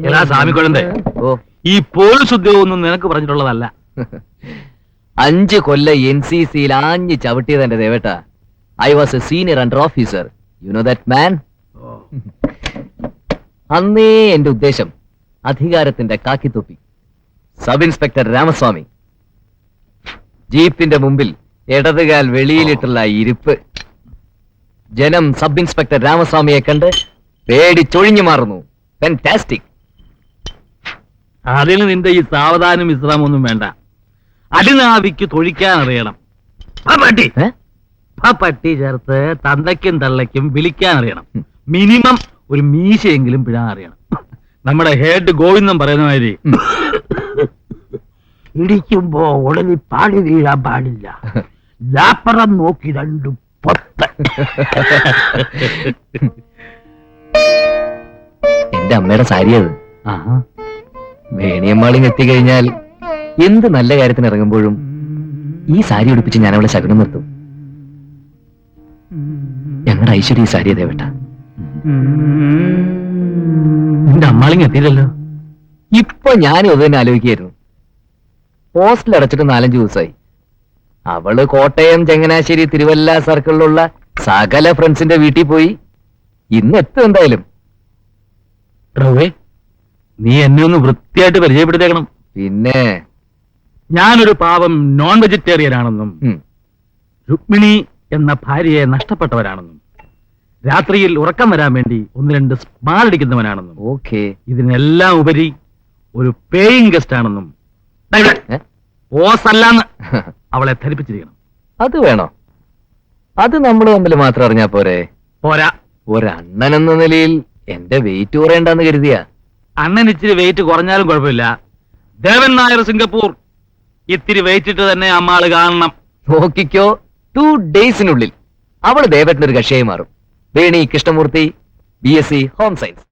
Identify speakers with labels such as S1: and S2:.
S1: എടാ സ്വാമിക്കുഴന്തേ,
S2: ഓ,
S1: ഈ പോലീസ് ഉദ്യോഗമൊന്നും നിനക്ക് പറഞ്ഞിട്ടുള്ളതല്ല.
S2: 5 കൊല്ലം NCCയിൽ ആഞ്ഞ് ചവിട്ടിയത് എന്റെ ദേവേട്ട. I was a senior under officer. You know that man. അന്നേ എന്റെ ഉദ്ദേശം അധികാരത്തിന്റെ കാക്കിത്തൊപ്പി. Sub inspector Ramaswamy. ജീപ്പിന്റെ മുമ്പിൽ ഇടതുകാൽ വെളിയിലിട്ടുള്ള ഇരിപ്പ്. ജനം സബ് ഇൻസ്പെക്ടർ രാമസ്വാമിയെ കണ്ട് പേടിച്ചൊഴിഞ്ഞു മാറുന്നു. ഫാന്റാസ്റ്റിക്.
S1: അതിന് നിന്റെ ഈ സാവധാനം വിശ്രാമൊന്നും വേണ്ട. അടിനാവിക്ക് തൊഴിക്കാൻ അറിയണം. ആ പട്ടി
S2: ഏ?
S1: ആ പട്ടി ചേർത്ത് തന്തയ്ക്കും തള്ളയ്ക്കും വിളിക്കാൻ അറിയണം. മിനിമം ഒരു മീശയെങ്കിലും പിഴാൻ അറിയണം. നമ്മുടെ ഹെഡ് ഗോവിന്ദൻ പറയുന്ന മാതിരി ഇടിക്കുമ്പോ ഉടനെ പാടി വീഴാൻ പാടില്ല. ലാപ്പറം നോക്കി രണ്ടു പൊത്ത്.
S2: എന്റെ അമ്മയുടെ സാരി അത്. വേണിയമ്മാളിങ് എത്തിക്കഴിഞ്ഞാൽ എന്ത് നല്ല കാര്യത്തിന് ഇറങ്ങുമ്പോഴും ഈ സാരി ഉടുപ്പിച്ച് ഞാൻ അവളെ ശകുനം നിർത്തും. ഞങ്ങളുടെ ഐശ്വര്യ ഈ സാരിയെ ദേവട്ട.
S1: നിന്റെ അമ്മാളിങ് എത്തിയില്ലല്ലോ.
S2: ഇപ്പൊ ഞാനും അത് തന്നെ ആലോചിക്കായിരുന്നു. ഹോസ്റ്റൽ അടച്ചിട്ട് 4-5 ദിവസമായി. അവള് കോട്ടയം, ചങ്ങനാശ്ശേരി, തിരുവല്ല സർക്കിളിലുള്ള സകല ഫ്രണ്ട്സിന്റെ വീട്ടിൽ പോയി. ഇന്ന് എത്തും എന്തായാലും.
S1: റവേ, നീ എന്നെ ഒന്ന് വൃത്തിയായിട്ട് പരിചയപ്പെടുത്തേക്കണം.
S2: പിന്നെ
S1: ഞാനൊരു പാവം നോൺ വെജിറ്റേറിയൻ ആണെന്നും രുക്മിണി എന്ന ഭാര്യയെ നഷ്ടപ്പെട്ടവരാണെന്നും രാത്രിയിൽ ഉറക്കം വരാൻ വേണ്ടി 1-2 സ്മാൾ അടിക്കുന്നവനാണെന്നും
S2: ഓക്കെ.
S1: ഇതിനെല്ലാം ഉപരി ഒരു പേയിങ് ഗസ്റ്റ് ആണെന്നും ഓസല്ലാന്ന് അവളെ ധരിപ്പിച്ചിരിക്കണം.
S2: അത് വേണോ? അത് നമ്മൾ തമ്മിൽ മാത്രം അറിഞ്ഞാ പോരെ?
S1: പോരാ.
S2: ഒരണ്ണൻ എന്ന നിലയിൽ എന്റെ വെയിറ്റ് കുറയണ്ടെന്ന് കരുതിയ.
S1: അണ്ണൻ ഇച്ചിരി വെയിറ്റ് കുറഞ്ഞാലും കുഴപ്പമില്ല. ദേവൻ നായർ സിംഗപ്പൂർ ഇത്തിരി വെയിറ്റ് ഇട്ട് തന്നെ അമ്മാള് കാണണം.
S2: നോക്കിക്കോ, 2 ഡേയ്സിനുള്ളിൽ അവള് ദേവേട്ടനൊരു കക്ഷിയായി മാറും. Veni Krishnamurthy, BSc home science.